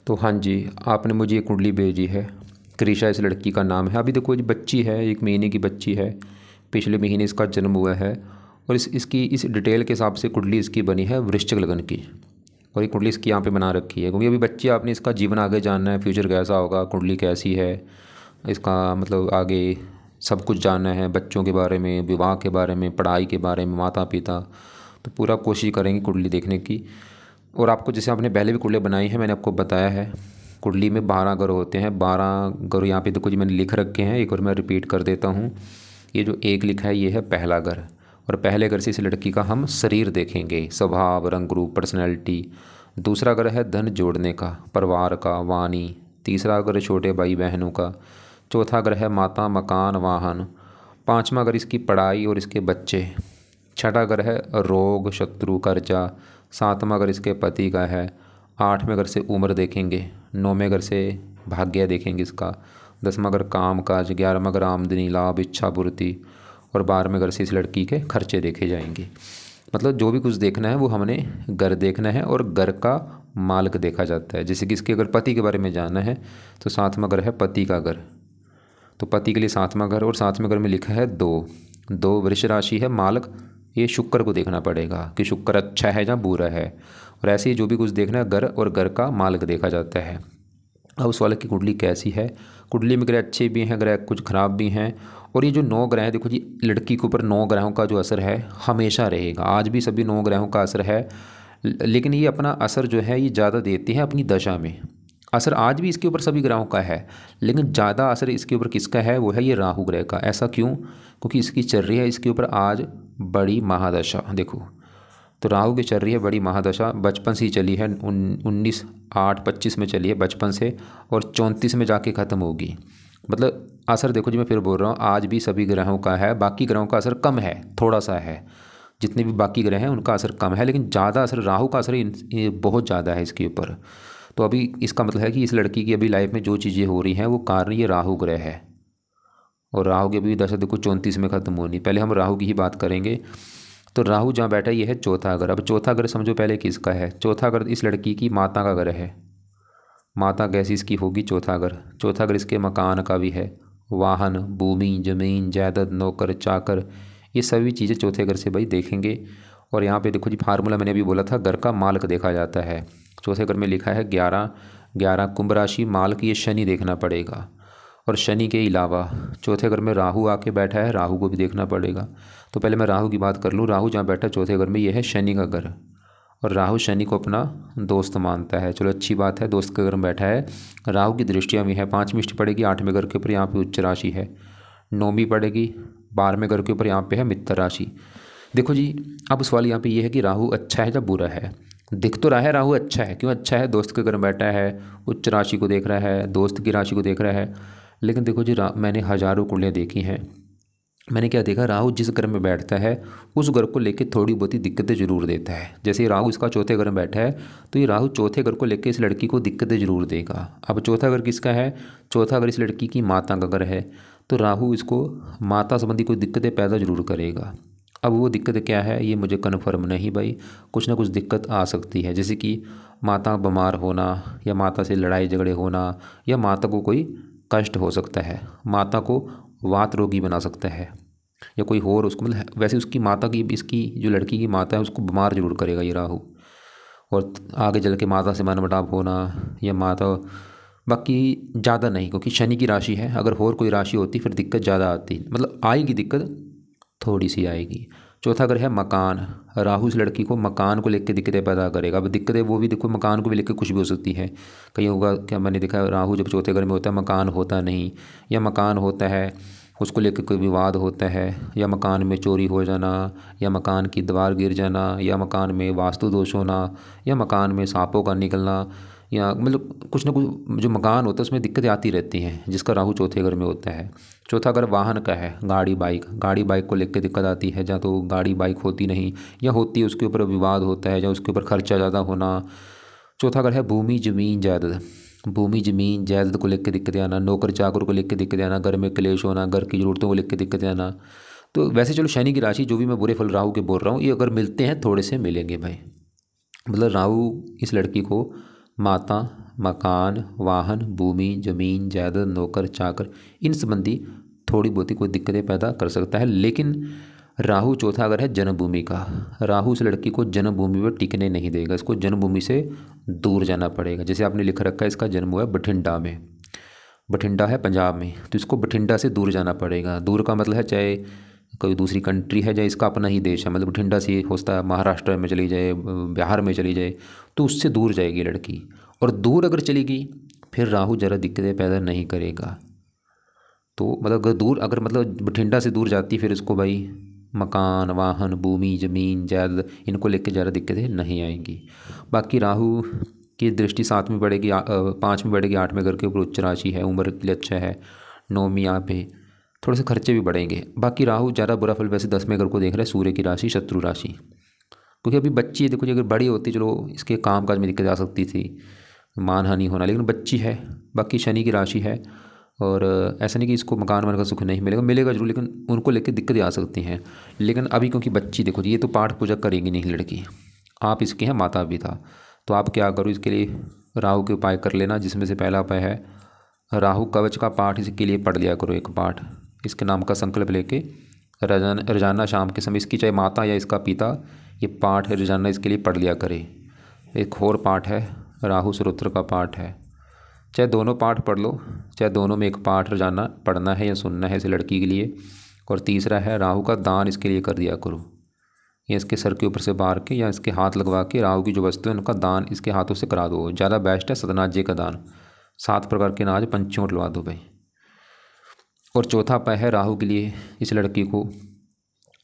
तो हाँ जी, आपने मुझे ये कुंडली भेजी है। क्रिशा इस लड़की का नाम है। अभी देखो ये बच्ची है, 1 महीने की बच्ची है। पिछले महीने इसका जन्म हुआ है। और इसकी इस डिटेल के हिसाब से कुंडली इसकी बनी है वृश्चिक लगन की। और ये कुंडली इसकी यहाँ पे बना रखी है, क्योंकि अभी बच्ची, आपने इसका जीवन आगे जानना है, फ्यूचर कैसा होगा, कुंडली कैसी है, इसका मतलब आगे सब कुछ जानना है, बच्चों के बारे में, विवाह के बारे में, पढ़ाई के बारे में, माता पिता। तो पूरा कोशिश करेंगे कुंडली देखने की। और आपको जैसे आपने पहले भी कुंडली बनाई है, मैंने आपको बताया है कुंडली में 12 ग्रह होते हैं। 12 ग्रह यहाँ पे देखो जी मैंने लिख रखे हैं, एक बार मैं रिपीट कर देता हूँ। ये जो एक लिखा है ये है पहला घर। और पहले घर से इस लड़की का हम शरीर देखेंगे, स्वभाव, रंग रूप, पर्सनैलिटी। दूसरा घर है धन जोड़ने का, परिवार का, वाणी। तीसरा घर छोटे भाई बहनों का। चौथा घर है माता, मकान, वाहन। पांचवा घर इसकी पढ़ाई और इसके बच्चे। छठा घर है रोग, शत्रु, कर्जा। सातवां घर इसके पति का है। आठवें घर से उम्र देखेंगे। नौवें घर से भाग्य देखेंगे इसका। 10वां घर काम काज। 11वां घर आमदनी, लाभ, इच्छा पूर्ति। और 12वें घर से इस लड़की के खर्चे देखे जाएंगे। मतलब जो भी कुछ देखना है वो हमने घर देखना है, और घर का मालिक देखा जाता है। जैसे कि इसके अगर पति के बारे में जानना है तो 7वां घर है पति का घर। तो पति के लिए 7वां घर, और 7वें घर में लिखा है 2 वृष राशि है मालिक। ये शुक्र को देखना पड़ेगा कि शुक्र अच्छा है या बुरा है। और ऐसे ही जो भी कुछ देखना है घर और घर का मालिक देखा जाता है। अब उस वाले की कुंडली कैसी है? कुंडली में ग्रह अच्छे भी हैं, ग्रह कुछ खराब भी हैं। और ये जो 9 ग्रह हैं, देखो जी लड़की के ऊपर 9 ग्रहों का जो असर है हमेशा रहेगा। आज भी सभी 9 ग्रहों का असर है, लेकिन ये अपना असर जो है ये ज़्यादा देती है अपनी दशा में। असर आज भी इसके ऊपर सभी ग्रहों का है, लेकिन ज़्यादा असर इसके ऊपर किसका है? वो है ये राहु ग्रह का। ऐसा क्यों? क्योंकि इसकी चल रही है इसके ऊपर आज बड़ी महादशा। देखो तो राहु की चल रही है बड़ी महादशा, बचपन से ही चली है, 19/8/25 में चली है बचपन से, और 34 में जाके ख़त्म होगी। मतलब असर देखो जी, मैं फिर बोल रहा हूँ, आज भी सभी ग्रहों का है। बाकी ग्रहों का असर कम है, थोड़ा सा है। जितने भी बाकी ग्रह हैं उनका असर कम है, लेकिन ज़्यादा असर राहु का असर ये बहुत ज़्यादा है इसके ऊपर। तो अभी इसका मतलब है कि इस लड़की की अभी लाइफ में जो चीज़ें हो रही हैं वो कारण ये राहु ग्रह है। और राहु की अभी दशा देखो 34 में ख़त्म होनी। पहले हम राहु की ही बात करेंगे। तो राहु जहाँ बैठा है ये है चौथा घर। अब चौथा घर समझो पहले किसका है? चौथा घर इस लड़की की माता का घर है। माता कैसी इसकी होगी? चौथा घर। चौथा घर इसके मकान का भी है, वाहन, भूमि, जमीन, जायदाद, नौकर चाकर, ये सभी चीज़ें चौथे घर से भाई देखेंगे। और यहाँ पे देखो जी फार्मूला मैंने अभी बोला था, घर का मालिक देखा जाता है। चौथे घर में लिखा है 11 कुंभ राशि, मालिक ये शनि देखना पड़ेगा। और शनि के अलावा चौथे घर में राहु आके बैठा है, राहु को भी देखना पड़ेगा। तो पहले मैं राहु की बात कर लूँ। राहु जहाँ बैठा है चौथे घर में, ये है शनि का घर। और राहु शनि को अपना दोस्त मानता है। चलो अच्छी बात है, दोस्त के घर में बैठा है। राहु की दृष्टियाँ भी है, 5वीं दृष्टि पड़ेगी 8वें घर के ऊपर, यहाँ पे उच्च राशि है। 9वीं पड़ेगी 12वें घर के ऊपर, यहाँ पे है मित्र राशि। देखो जी अब सवाल यहाँ पे ये है कि राहु अच्छा है या बुरा है? दिख तो रहा है राहु अच्छा है। क्यों अच्छा है? दोस्त के घर में बैठा है, उच्च राशि को देख रहा है, दोस्त की राशि को देख रहा है। लेकिन देखो जी मैंने हज़ारों कुंडलियाँ देखी हैं। मैंने क्या देखा, राहु जिस घर में बैठता है उस घर को लेके थोड़ी बहुत ही दिक्कतें जरूर देता है। जैसे राहु इसका चौथे घर में बैठा है, तो ये राहु चौथे घर को लेके इस लड़की को दिक्कतें जरूर देगा। अब चौथा घर किसका है? चौथा घर इस लड़की की माता का घर है। तो राहु इसको माता संबंधी कोई दिक्कतें पैदा जरूर करेगा। अब वो दिक्कत क्या है ये मुझे कन्फर्म नहीं भाई, कुछ ना कुछ दिक्कत आ सकती है। जैसे कि माता बीमार होना, या माता से लड़ाई झगड़े होना, या माता को कोई कष्ट हो सकता है, माता को वात रोगी बना सकता है, या कोई और उसको मतलब वैसे उसकी माता की, इसकी जो लड़की की माता है उसको बीमार जरूर करेगा ये राहु। और आगे चल के माता से मनमुटाव होना, या माता, बाकी ज़्यादा नहीं, क्योंकि शनि की राशि है। अगर और कोई राशि होती फिर दिक्कत ज़्यादा आती, मतलब आएगी दिक्कत, थोड़ी सी आएगी। चौथा घर है मकान। राहु इस लड़की को मकान को लेकर दिक्कतें पैदा करेगा। अब दिक्कतें वो भी देखो, मकान को भी लेकर कुछ भी हो सकती है। कहीं होगा क्या, मैंने देखा राहु जब चौथे घर में होता है मकान होता नहीं, या मकान होता है उसको लेकर कोई विवाद होता है, या मकान में चोरी हो जाना, या मकान की दीवार गिर जाना, या मकान में वास्तु दोष होना, या मकान में सांपों का निकलना, या मतलब कुछ ना कुछ जो मकान होता है उसमें दिक्कतें आती रहती हैं, जिसका राहु चौथे घर में होता है। चौथा घर वाहन का है, गाड़ी बाइक को लेकर दिक्कत आती है, जहाँ तो गाड़ी बाइक होती नहीं, या होती है उसके ऊपर विवाद होता है, या उसके ऊपर खर्चा ज़्यादा होना। चौथा घर है भूमि जमीन जायदाद। भूमि जमीन जायदाद को लेकर दिक्कतें आना, नौकर चाकर को लेकर दिक्कतें आना, घर में क्लेश होना, घर की ज़रूरतों को लेकर दिक्कतें आना। तो वैसे चलो शनि की राशि जो भी मैं बुरे फल राहु के बोल रहा हूँ, ये अगर मिलते हैं थोड़े से मिलेंगे भाई। मतलब राहु इस लड़की को माता, मकान, वाहन, भूमि, जमीन, जायदाद, नौकर, चाकर, इन संबंधी थोड़ी बहुत कोई दिक्कतें पैदा कर सकता है। लेकिन राहु चौथा अगर है जन्मभूमि का, राहु इस लड़की को जन्मभूमि पर टिकने नहीं देगा, इसको जन्मभूमि से दूर जाना पड़ेगा। जैसे आपने लिख रखा है इसका जन्म हुआ है बठिंडा में, बठिंडा है पंजाब में, तो इसको बठिंडा से दूर जाना पड़ेगा। दूर का मतलब है चाहे कोई दूसरी कंट्री है या इसका अपना ही देश है, मतलब बठिंडा से होता है महाराष्ट्र में चली जाए, बिहार में चली जाए, तो उससे दूर जाएगी लड़की। और दूर अगर चली गई फिर राहु ज़रा दिक्कतें पैदा नहीं करेगा। तो मतलब अगर दूर, अगर मतलब बठिंडा से दूर जाती फिर इसको भाई मकान, वाहन, भूमि, ज़मीन, जायदाद इनको लेके ज़्यादा दिक्कतें नहीं आएंगी। बाकी राहु की दृष्टि 7 में बढ़ेगी, 5 में बढ़ेगी, 8 में घर के ऊपर उच्च राशि है, उम्र के लिए अच्छा है, 9 में यहाँ पे थोड़े से खर्चे भी बढ़ेंगे। बाकी राहु ज़्यादा बुरा फल वैसे 10 में घर को देख रहा है, सूर्य की राशि शत्रु राशि, क्योंकि अभी बच्ची है। देखो जी अगर बड़ी होती चलो इसके काम काज में दिक्कत आ सकती थी, मानहानि होना, लेकिन बच्ची है। बाकी शनि की राशि है और ऐसा नहीं कि इसको मकान वन का सुख नहीं मिलेगा, मिलेगा जरूर, लेकिन उनको लेकर दिक्कतें आ सकती हैं। लेकिन अभी क्योंकि बच्ची, देखो जी ये तो पाठ पूजा करेगी नहीं लड़की, आप इसके हैं माता पिता, तो आप क्या करो इसके लिए राहु के उपाय कर लेना, जिसमें से पहला उपाय है राहु कवच का पाठ इसके लिए पढ़ लिया करो। एक पाठ इसके नाम का संकल्प लेके रोजाना शाम के समय इसकी चाहे माता या इसका पिता ये पाठ रोजाना इसके लिए पढ़ लिया करे। एक और पाठ है राहु स्तोत्र का पाठ है, चाहे दोनों पाठ पढ़ लो, चाहे दोनों में एक पाठ रोजाना पढ़ना है या सुनना है इस लड़की के लिए। और तीसरा है राहु का दान इसके लिए कर दिया करो, या इसके सर के ऊपर से बार के या इसके हाथ लगवा के राहु की जो वस्तु है उनका दान इसके हाथों से करा दो। ज़्यादा बेस्ट है सतनाथ जी का दान, 7 प्रकार के अनाज पंछियों को लगा दो भाई। और चौथा उपाय है राहु के लिए इस लड़की को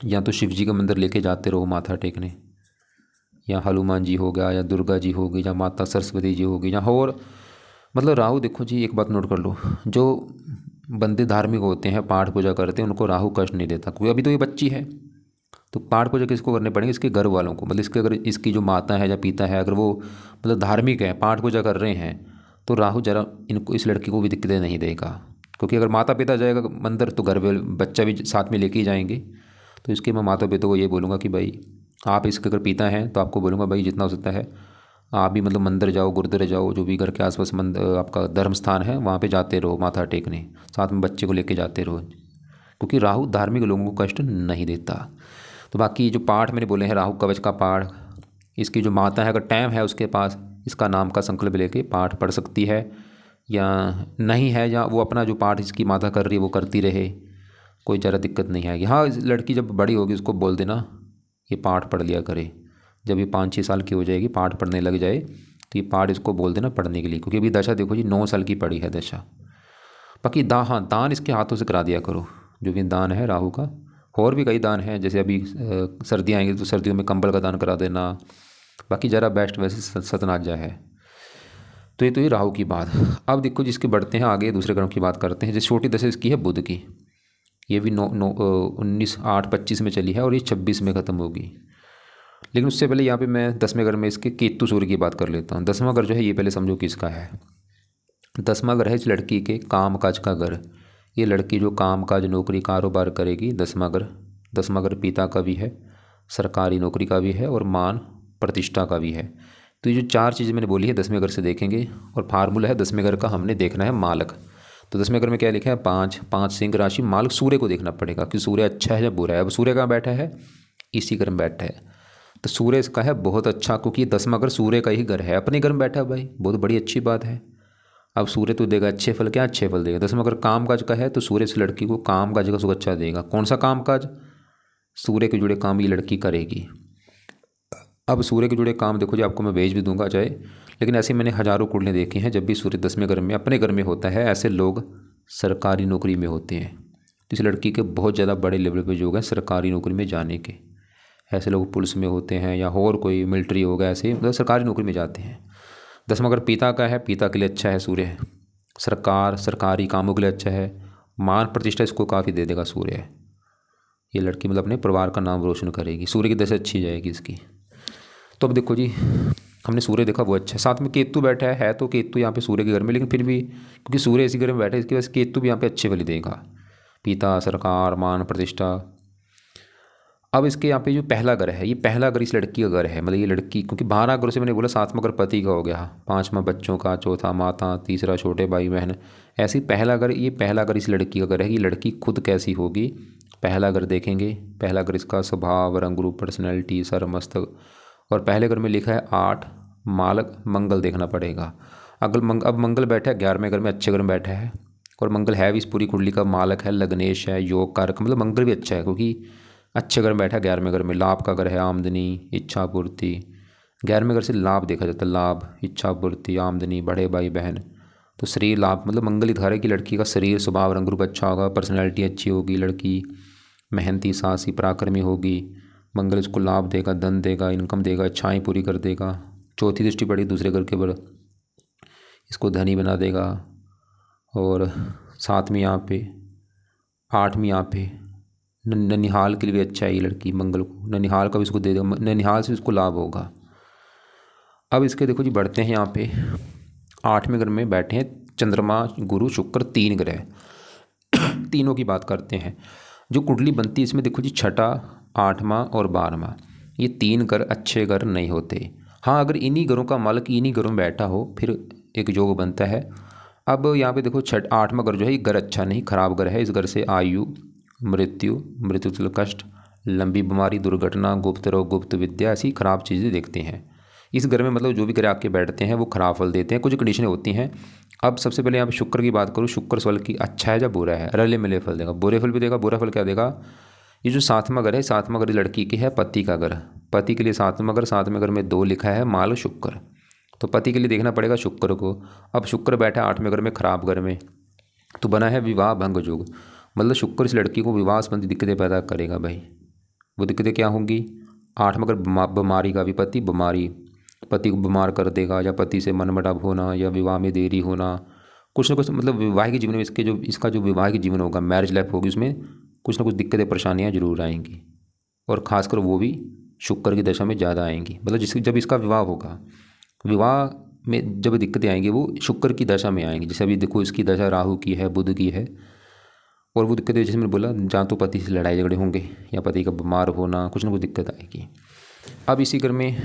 या तो शिव जी का मंदिर लेके जाते रहो माथा टेकने, या हनुमान जी हो गया, या दुर्गा जी होगी, या माता सरस्वती जी होगी, या और मतलब राहु, देखो जी एक बात नोट कर लो, जो बंदे धार्मिक होते हैं पाठ पूजा करते हैं उनको राहु कष्ट नहीं देता, क्योंकि अभी तो ये बच्ची है। तो पाठ पूजा किसको करने पड़ेंगे, इसके घर वालों को, मतलब इसके अगर इसकी जो माता है या पिता है अगर वो मतलब धार्मिक है, पाठ पूजा कर रहे हैं, तो राहु जरा इनको इस लड़की को भी दिक्कतें नहीं देगा। क्योंकि अगर माता पिता जाएगा मंदिर तो घर वाले बच्चा भी साथ में लेके ही जाएंगे। तो इसके मैं माता पिता को ये बोलूँगा कि भाई आप इसके अगर पिता हैं तो आपको बोलूँगा भाई जितना हो सकता है आप भी मतलब मंदिर जाओ, गुरुद्वारे जाओ, जो भी घर के आसपास आपका धर्म स्थान है वहाँ पे जाते रहो माथा टेकने, साथ में बच्चे को लेके जाते रहो, क्योंकि राहु धार्मिक लोगों को कष्ट नहीं देता। तो बाकी जो पाठ मैंने बोले हैं राहु कवच का पाठ, इसकी जो माता है अगर टाइम है उसके पास इसका नाम का संकल्प लेके पाठ पढ़ सकती है, या नहीं है या वो अपना जो पाठ इसकी माता कर रही है वो करती रहे, कोई ज़्यादा दिक्कत नहीं आएगी। हाँ इस लड़की जब बड़ी होगी उसको बोल देना ये पाठ पढ़ लिया करे, जब ये 5-6 साल की हो जाएगी पाठ पढ़ने लग जाए तो ये पाठ इसको बोल देना पढ़ने के लिए, क्योंकि अभी दशा देखो जी 9 साल की पड़ी है दशा। बाकी हाँ दान इसके हाथों से करा दिया करो, जो भी दान है राहु का। और भी कई दान हैं, जैसे अभी सर्दियाँ आएंगी तो सर्दियों में कंबल का दान करा देना। बाकी ज़रा बेस्ट वैसे सतनाजा है। तो ये राहु की बात। अब देखो जिसके बढ़ते हैं आगे दूसरे ग्रहों की बात करते हैं। जैसे छोटी दशा इसकी है बुध की, ये भी 19/8/25 में चली है और ये 26 में ख़त्म होगी। लेकिन उससे पहले यहाँ पे मैं 10वें घर में इसके केतु सूर्य की बात कर लेता हूँ। 10वां घर जो है ये पहले समझो किसका है। 10वां घर है इस लड़की के काम काज का घर। ये लड़की जो काम काज नौकरी कारोबार करेगी, 10वां घर। 10वां घर पिता का भी है, सरकारी नौकरी का भी है और मान प्रतिष्ठा का भी है। तो ये जो 4 चीज़ें मैंने बोली है 10वें घर से देखेंगे। और फार्मूला है 10वें घर का, हमने देखना है मालक। तो 10वें घर में क्या लिखा है 5 सिंह राशि, मालक सूर्य को देखना पड़ेगा कि सूर्य अच्छा है या बुरा है। अब सूर्य कहाँ बैठा है, इसी घर में बैठा है। तो सूर्य इसका है बहुत अच्छा, क्योंकि 10वां घर सूर्य का ही घर है, अपने घर में बैठा है भाई, बहुत बड़ी अच्छी बात है। अब सूर्य तो देगा अच्छे फल, क्या अच्छे फल देगा। 10वां घर काम काज का है तो सूर्य इस लड़की को काम काज का सुख अच्छा देगा। कौन सा काम काज, सूर्य के जुड़े काम ये लड़की करेगी। अब सूर्य के जुड़े काम देखो जी आपको मैं भेज भी दूंगा चाहे, लेकिन ऐसे मैंने हज़ारों कुंडलियाँ देखी हैं। जब भी सूर्य 10वें घर में अपने घर में होता है ऐसे लोग सरकारी नौकरी में होते हैं। तो इस लड़की के बहुत ज़्यादा बड़े लेवल पे जो है सरकारी नौकरी में जाने के, ऐसे लोग पुलिस में होते हैं या और कोई मिलिट्री होगा, ऐसे मतलब सरकारी नौकरी में जाते हैं। 10वां घर पिता का है, पिता के लिए अच्छा है सूर्य, सरकारी कामों के लिए अच्छा है, मान प्रतिष्ठा इसको काफ़ी दे देगा सूर्य। ये लड़की मतलब अपने परिवार का नाम रोशन करेगी, सूर्य की दशा अच्छी जाएगी इसकी। तो अब देखो जी हमने सूर्य देखा वो अच्छा है, साथ में केतु बैठा है तो केतु यहाँ पे सूर्य के घर में, लेकिन फिर भी क्योंकि सूर्य इसी घर में बैठा है इसकी वजह से केतु भी यहाँ पे अच्छे फल देगा, पिता, सरकार, मान प्रतिष्ठा। अब इसके यहाँ पे जो पहला घर है, ये पहला घर इस लड़की का घर है, मतलब ये लड़की, क्योंकि 12 घरों से मैंने बोला 7वां घर पति का हो गया, 5वां बच्चों का, चौथा माता, तीसरा छोटे भाई बहन, ऐसे ही पहला घर, ये पहला घर इस लड़की का घर है। ये लड़की खुद कैसी होगी, पहला घर देखेंगे। पहला घर इसका स्वभाव, रंग रूप, पर्सनैलिटी, सर मस्तक। और पहले घर में लिखा है 8 मालक मंगल देखना पड़ेगा। अब मंगल बैठा है 11वें घर में, अच्छे घर में बैठा है। और मंगल है भी इस पूरी कुंडली का मालक है, लग्नेश है, योग कारक, मतलब मंगल भी अच्छा है क्योंकि अच्छे घर में बैठा है। 11वें घर में लाभ का घर है, आमदनी, इच्छा पूर्ति। 11वें घर से लाभ देखा जाता है, लाभ, इच्छा पूर्ति, आमदनी, बड़े भाई बहन। तो शरीर लाभ, मतलब मंगल ही है कि लड़की का शरीर, स्वभाव, रंग रूप अच्छा होगा, पर्सनैलिटी अच्छी होगी, लड़की मेहनती, साहसी, पराक्रमी होगी। मंगल इसको लाभ देगा, धन देगा, इनकम देगा, इच्छाएँ पूरी कर देगा। चौथी दृष्टि पड़ी दूसरे घर के ऊपर, इसको धनी बना देगा। और 7वीं यहाँ पे, 8वीं यहाँ पे ननिहाल के लिए भी अच्छा है ये लड़की, मंगल को ननिहाल का भी इसको दे देगा, ननिहाल से इसको लाभ होगा। अब इसके देखो जी, बढ़ते हैं यहाँ पे 8वें घर में बैठे हैं चंद्रमा, गुरु, शुक्र, 3 ग्रह। तीनों की बात करते हैं। जो कुंडली बनती है इसमें देखो जी, 6ठा, 8वां और 12वां, ये 3 घर अच्छे घर नहीं होते। हाँ, अगर इन्हीं घरों का मालक इन्हीं घरों में बैठा हो फिर एक योग बनता है। अब यहाँ पे देखो 8वां घर जो है, ये घर अच्छा नहीं, खराब घर है। इस घर से आयु, मृत्यु कष्ट, लंबी बीमारी, दुर्घटना, गुप्त रोग, गुप्त विद्या, ऐसी खराब चीज़ें देखते हैं इस घर में। मतलब जो भी ग्रह आके बैठते हैं वो खराब फल देते हैं, कुछ कंडीशनें होती हैं। अब सबसे पहले यहाँ पे शुक्र की बात करूँ, शुक्र फल की अच्छा है या बुरा है, रले मिले फल देगा, बुरे फल भी देगा। बुरा फल क्या देगा, ये जो 7वां घर है, 7वां घर लड़की की है, पति का घर, पति के लिए 7वां घर, 7वें घर में 2 लिखा है, माल शुक्र, तो पति के लिए देखना पड़ेगा शुक्र को। अब शुक्र बैठा 8वें घर में, खराब घर में, तो बना है विवाह भंग योग, मतलब शुक्र इस लड़की को विवाह संबंधी दिक्कतें पैदा करेगा भाई। वो दिक्कतें क्या होंगी, 8वां घर बीमारी का भी, पति बीमारी, पति को बीमार कर देगा, या पति से मनमुटाव होना, या विवाह में देरी होना, कुछ ना कुछ, मतलब वैवाहिक जीवन में इसका जो वैवाहिक जीवन होगा, मैरिज लाइफ होगी, उसमें कुछ ना कुछ दिक्कतें परेशानियाँ जरूर आएंगी। और ख़ासकर वो भी शुक्र की दशा में ज़्यादा आएंगी, मतलब जब इसका विवाह होगा, विवाह में जब दिक्कतें आएंगी वो शुक्र की दशा में आएंगी। जैसे अभी देखो इसकी दशा राहु की है, बुध की है, और वो दिक्कतें जैसे मैंने बोला, जहाँ तो पति से लड़ाई झगड़े होंगे, या पति का बीमार होना, कुछ ना कुछ दिक्कत आएगी। अब इसी घर में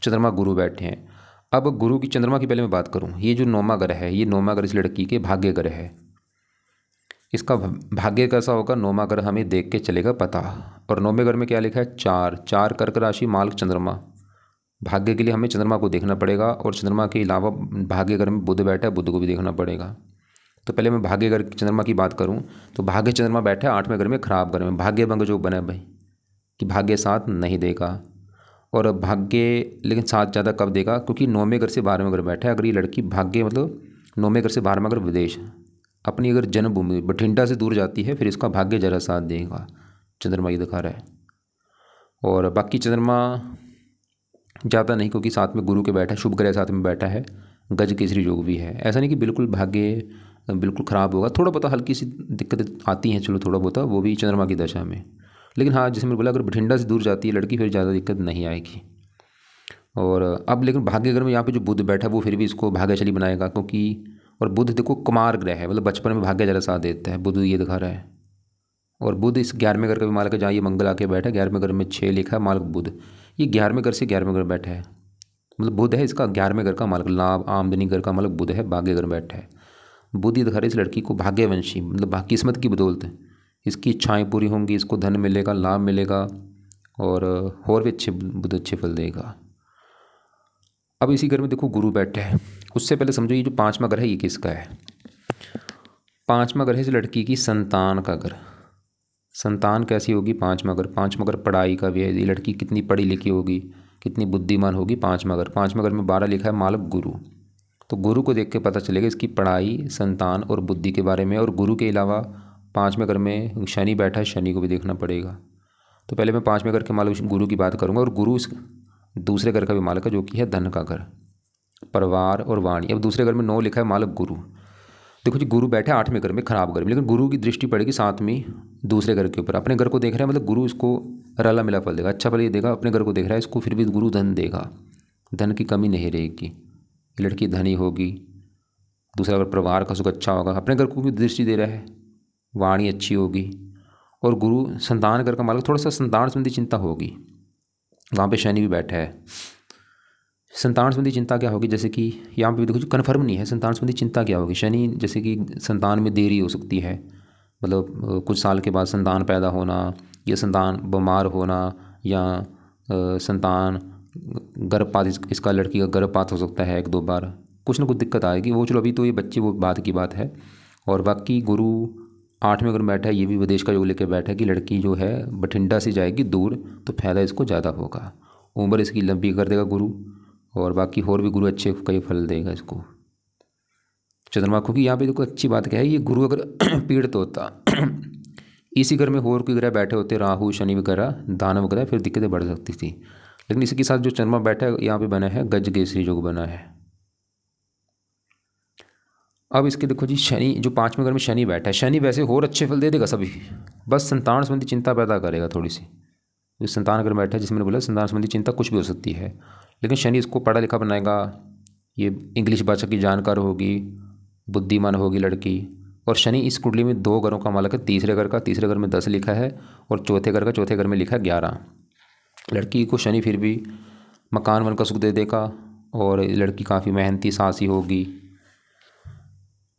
चंद्रमा गुरु बैठे हैं। अब गुरु की, चंद्रमा की पहले मैं बात करूँ, ये जो 9वां घर है, ये 9वां घर इस लड़की के भाग्य घर है। इसका भाग्य कैसा होगा, 9वां घर हमें देख के चलेगा पता। और 9वें घर में क्या लिखा है, 4 कर्क राशि, मालक चंद्रमा। भाग्य के लिए हमें चंद्रमा को देखना पड़ेगा, और चंद्रमा के अलावा भाग्य घर में बुध बैठा है, बुध को भी देखना पड़ेगा। तो पहले मैं भाग्य घर चंद्रमा की बात करूं, तो भाग्य चंद्रमा बैठा है 8वें घर में, खराब घर में, भाग्य भंग जो बना है भाई, कि भाग्य साथ नहीं देगा। और भाग्य लेकिन साथ ज़्यादा कब देगा, क्योंकि 9वें घर से 12वें घर बैठा है। अगर ये लड़की भाग्य, मतलब 9वें घर से 12वां घर विदेश, अपनी अगर जन्मभूमि बठिंडा से दूर जाती है, फिर इसका भाग्य जरा साथ देगा, चंद्रमा ये दिखा रहा है। और बाकी चंद्रमा ज़्यादा नहीं, क्योंकि साथ में गुरु के बैठा है, शुभ ग्रह साथ में बैठा है, गज केसरी योग भी है। ऐसा नहीं कि बिल्कुल भाग्य बिल्कुल ख़राब होगा, थोड़ा बहुत हल्की सी दिक्कतें आती हैं, चलो थोड़ा बहुत, वो भी चंद्रमा की दशा में। लेकिन हाँ, जैसे मैंने बोला, अगर बठिंडा से दूर जाती है लड़की, फिर ज़्यादा दिक्कत नहीं आएगी। और अब लेकिन भाग्य घर में यहाँ पे जो बुध बैठा है, वो फिर भी इसको भाग्यशाली बनाएगा, क्योंकि, और बुध देखो कुमार ग्रह है, मतलब बचपन में भाग्य ज़रा साथ देता है, बुध ये दिखा रहा है। और बुध इस 11वें घर का भी मालक है, जहाँ ये मंगल आके बैठा है, 11वें घर में 6 लिखा है, मालक बुध, ये 11वें घर से 11वें घर बैठा है, मतलब बुध है इसका 11वें घर का मालक, लाभ आमदनी घर का मालक बुध है, भाग्य घर बैठा है। बुध ये दिखा रहा है इस लड़की को भाग्यवंशी, मतलब किस्मत की बदौलत इसकी इच्छाएं पूरी होंगी, इसको धन मिलेगा, लाभ मिलेगा, और भी अच्छे, बुध अच्छे फल देगा। अब इसी घर में देखो गुरु बैठा है। उससे पहले समझो ये जो 5वां घर है, ये किसका है, 5वां घर है इस लड़की की संतान का घर। संतान कैसी होगी, 5वां घर पढ़ाई का भी है, ये लड़की कितनी पढ़ी लिखी होगी, कितनी बुद्धिमान होगी। 5वां घर में 12 लिखा है, मालक गुरु, तो गुरु को देख के पता चलेगा इसकी पढ़ाई, संतान और बुद्धि के बारे में। और गुरु के अलावा 5वें घर में शनि बैठा है, शनि को भी देखना पड़ेगा। तो पहले मैं 5वें घर के मालक गुरु की बात करूँगा, और गुरु इस दूसरे घर का भी मालक है, जो कि है धन का घर, परिवार और वाणी। अब दूसरे घर में 9 लिखा है, मालक गुरु। देखो जी, गुरु बैठा है 8वें घर में, खराब घर में, लेकिन गुरु की दृष्टि पड़ेगी 7वीं दूसरे घर के ऊपर, अपने घर को देख रहा है, मतलब गुरु इसको रला मिला फल देगा, अच्छा फल ये देगा। अपने घर को देख रहा है इसको, फिर भी गुरु धन देगा, धन की कमी नहीं रहेगी, लड़की धनी होगी। दूसरा अगर परिवार का सुख अच्छा होगा, अपने घर को भी दृष्टि दे रहा है, वाणी अच्छी होगी। और गुरु संतान घर का मालक, थोड़ा सा संतान संबंधी चिंता होगी। वहाँ पे शनि भी बैठा है। संतान संबंधी चिंता क्या होगी, जैसे कि यहाँ पे देखो कन्फर्म नहीं है संतान संबंधी चिंता क्या होगी। शनि जैसे कि संतान में देरी हो सकती है, मतलब कुछ साल के बाद संतान पैदा होना, या संतान बीमार होना, या संतान गर्भपात, इसका लड़की का गर्भपात हो सकता है 1-2 बार, कुछ ना कुछ दिक्कत आएगी। वो चलो अभी तो ये बच्चे वो बात की बात है। और बाकी गुरु 8वें घर में बैठा है, ये भी विदेश का योग लेकर बैठा है कि लड़की जो है बठिंडा से जाएगी दूर, तो फायदा इसको ज़्यादा होगा। उम्र इसकी लंबी कर देगा गुरु, और बाकी और भी गुरु अच्छे कई फल देगा इसको चंद्रमा। क्योंकि यहाँ पे देखो अच्छी बात क्या है, ये गुरु अगर पीड़ित होता इसी घर में और कोई ग्रह बैठे होते, राहु शनि वगैरह दानव ग्रह, फिर दिक्कतें बढ़ सकती थी। लेकिन इसी के साथ जो चंद्रमा बैठा है यहाँ पे बना है गज केसरी योग बना है। अब इसके देखो जी शनि जो 5वें घर में शनि बैठा है, शनि वैसे और अच्छे फल दे देगा सभी, बस संतान संबंधी चिंता पैदा करेगा थोड़ी सी। जो संतान घर बैठा है, जिसमें मैंने बोला संतान संबंधी चिंता कुछ भी हो सकती है, लेकिन शनि इसको पढ़ा लिखा बनाएगा, ये इंग्लिश भाषा की जानकार होगी, बुद्धिमान होगी लड़की। और शनि इस कुंडली में 2 घरों का मालक है, तीसरे घर का, तीसरे घर में 10 लिखा है, और चौथे घर का, चौथे घर में लिखा है 11। लड़की को शनि फिर भी मकान वन का सुख दे देगा, और लड़की काफ़ी मेहनती साहसी होगी।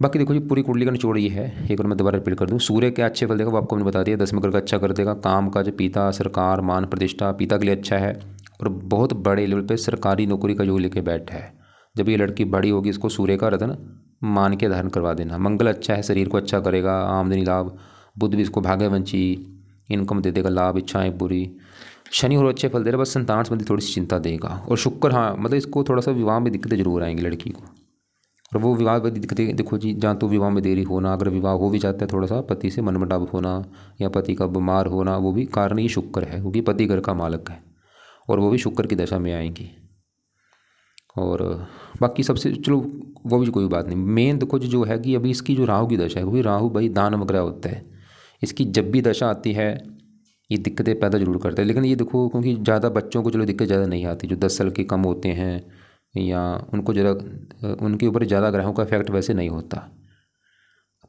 बाकी देखो जी पूरी कुंडली का निचोड़ ये है, एक बार मैं दोबारा रिपीट कर दूं। सूर्य के अच्छे फल देगा, वो आपको मैंने बता दिया। 10वें घर का अच्छा कर देगा, काम काज, पिता, सरकार, मान प्रतिष्ठा, पिता के लिए अच्छा है, और बहुत बड़े लेवल पे सरकारी नौकरी का योग लेके बैठा है। जब ये लड़की बड़ी होगी, इसको सूर्य का रत्न मान के धारण करवा देना। मंगल अच्छा है, शरीर को अच्छा करेगा, आमदनी लाभ। बुध भी इसको भाग्यवंशी इनकम दे देगा, लाभ, इच्छाएं पूरी। शनि और अच्छे फल दे रहा, बस संतान संबंधी थोड़ी सी चिंता देगा। और शुक्र, हाँ मतलब इसको थोड़ा सा विवाह में दिक्कतें जरूर आएंगी लड़की को, और वो विवाह में दिक्कतें देखो जी, जहाँ तो विवाह में देरी होना, अगर विवाह हो भी जाता है थोड़ा सा पति से मनमुटाव होना, या पति का बीमार होना, वो भी कारण ये शुक्र है, क्योंकि पति घर का मालक है, और वो भी शुक्र की दशा में आएंगी। और बाकी सबसे चलो वो भी कोई बात नहीं। मेन देखो जो है कि अभी इसकी जो राहु की दशा है, क्योंकि राहु भाई दान वगैरह होता है, इसकी जब भी दशा आती है ये दिक्कतें पैदा जरूर करता है। लेकिन ये देखो क्योंकि ज़्यादा बच्चों को चलो दिक्कत ज़्यादा नहीं आती, जो 10 साल के कम होते हैं, या उनको ज़रा उनके ऊपर ज़्यादा ग्रहों का इफेक्ट वैसे नहीं होता।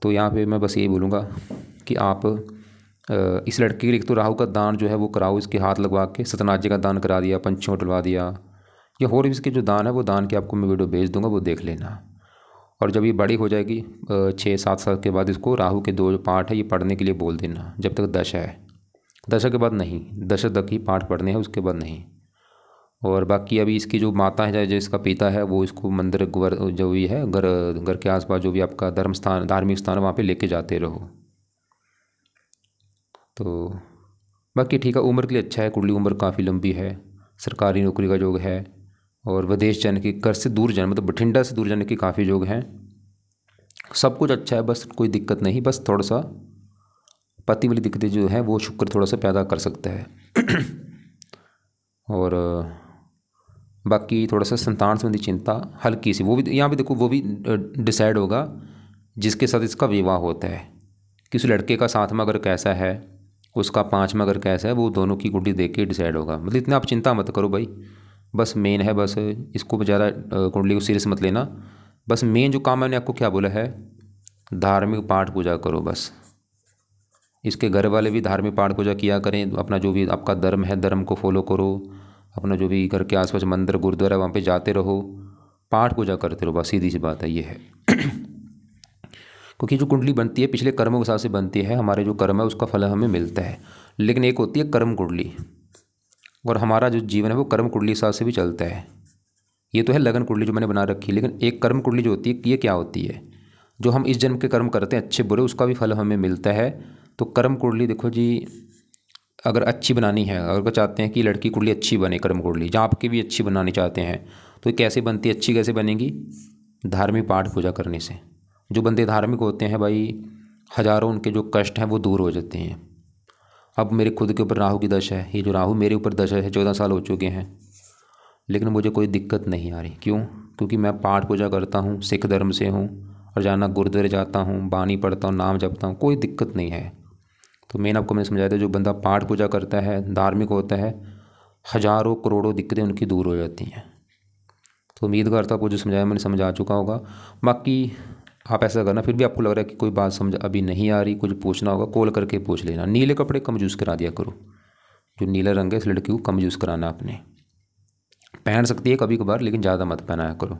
तो यहाँ पे मैं बस यही बोलूँगा कि आप इस लड़के के लिए तो राहु का दान जो है वो कराओ, इसके हाथ लगवा के सतनाजे का दान करा दिया, पंछियों डलवा दिया, या और इसके जो दान है वो दान के आपको मैं वीडियो भेज दूँगा, वो देख लेना। और जब ये बड़ी हो जाएगी 6-7 साल के बाद, इसको राहु के 2 पाठ है ये पढ़ने के लिए बोल देना। जब तक दशा है, दशा के बाद नहीं, दशा तक ही पाठ पढ़ने हैं, उसके बाद नहीं। और बाकी अभी इसकी जो माता है, जो इसका पिता है, वो इसको मंदिर जो भी है घर के आसपास जो भी आपका धर्म स्थान, धार्मिक स्थान है, वहाँ पे लेके जाते रहो। तो बाकी ठीक है, उम्र के लिए अच्छा है, कुंडली उम्र काफ़ी लंबी है, सरकारी नौकरी का योग है, और विदेश जाने की, घर से दूर जाने मतलब बठिंडा से दूर जाने के काफ़ी योग हैं। सब कुछ अच्छा है, बस कोई दिक्कत नहीं, बस थोड़ा सा पति वाली दिक्कतें जो हैं वो शुक्र थोड़ा सा पैदा कर सकता है। और बाकी थोड़ा सा संतान संबंधी चिंता हल्की सी, वो भी यहाँ पे देखो वो भी डिसाइड होगा जिसके साथ इसका विवाह होता है। किसी लड़के का 7वां घर कैसा है, उसका 5वां घर कैसा है, वो दोनों की कुंडली देख के डिसाइड होगा। मतलब इतना आप चिंता मत करो भाई, बस मेन है, बस इसको ज़्यादा कुंडली को सीरियस मत लेना। बस मेन जो काम मैंने आपको क्या बोला है, धार्मिक पाठ पूजा करो बस। इसके घर वाले भी धार्मिक पाठ पूजा किया करें, अपना जो भी आपका धर्म है धर्म को फॉलो करो, अपना जो भी घर के आसपास मंदिर गुरुद्वारा वहाँ पे जाते रहो, पाठ पूजा करते रहो, बस सीधी सी बात है ये है। क्योंकि जो कुंडली बनती है पिछले कर्मों के हिसाब से बनती है, हमारे जो कर्म है उसका फल हमें मिलता है। लेकिन एक होती है कर्म कुंडली, और हमारा जो जीवन है वो कर्म कुंडली हिसाब से भी चलता है। ये तो है लगन कुंडली जो मैंने बना रखी है, लेकिन एक कर्म कुंडली जो होती है, ये क्या होती है, जो हम इस जन्म के कर्म करते हैं अच्छे बुरे, उसका भी फल हमें मिलता है। तो कर्म कुंडली देखो जी, अगर अच्छी बनानी है, अगर चाहते हैं कि लड़की कुंडली अच्छी बने, कर्म कुंडली जहाँ आपकी भी अच्छी बनानी चाहते हैं, तो ये कैसे बनती है, अच्छी कैसे बनेगी, धार्मिक पाठ पूजा करने से। जो बंदे धार्मिक होते हैं भाई, हज़ारों उनके जो कष्ट हैं वो दूर हो जाते हैं। अब मेरे खुद के ऊपर राहु की दशा है, ये जो राहु मेरे ऊपर दशा है 14 साल हो चुके हैं, लेकिन मुझे कोई दिक्कत नहीं आ रही। क्यों? क्योंकि मैं पाठ पूजा करता हूँ, सिख धर्म से हूँ, और जाना गुरुद्वारे जाता हूँ, बानी पढ़ता हूँ, नाम जपता हूँ, कोई दिक्कत नहीं है। तो मैंने आपको समझाया था, जो बंदा पाठ पूजा करता है, धार्मिक होता है, हज़ारों करोड़ों दिक्कतें उनकी दूर हो जाती हैं। तो उम्मीद करता हूँ आपको जो समझाया मैंने समझा चुका होगा। बाकी आप ऐसा करना, फिर भी आपको लग रहा है कि कोई बात समझ अभी नहीं आ रही, कुछ पूछना होगा, कॉल करके पूछ लेना। नीले कपड़े कम यूज़ करा दिया करो, जो नीला रंग है इस लड़की को कम यूज़ कराना आपने। पहन सकती है कभी कभार, लेकिन ज़्यादा मत पहनाया करो।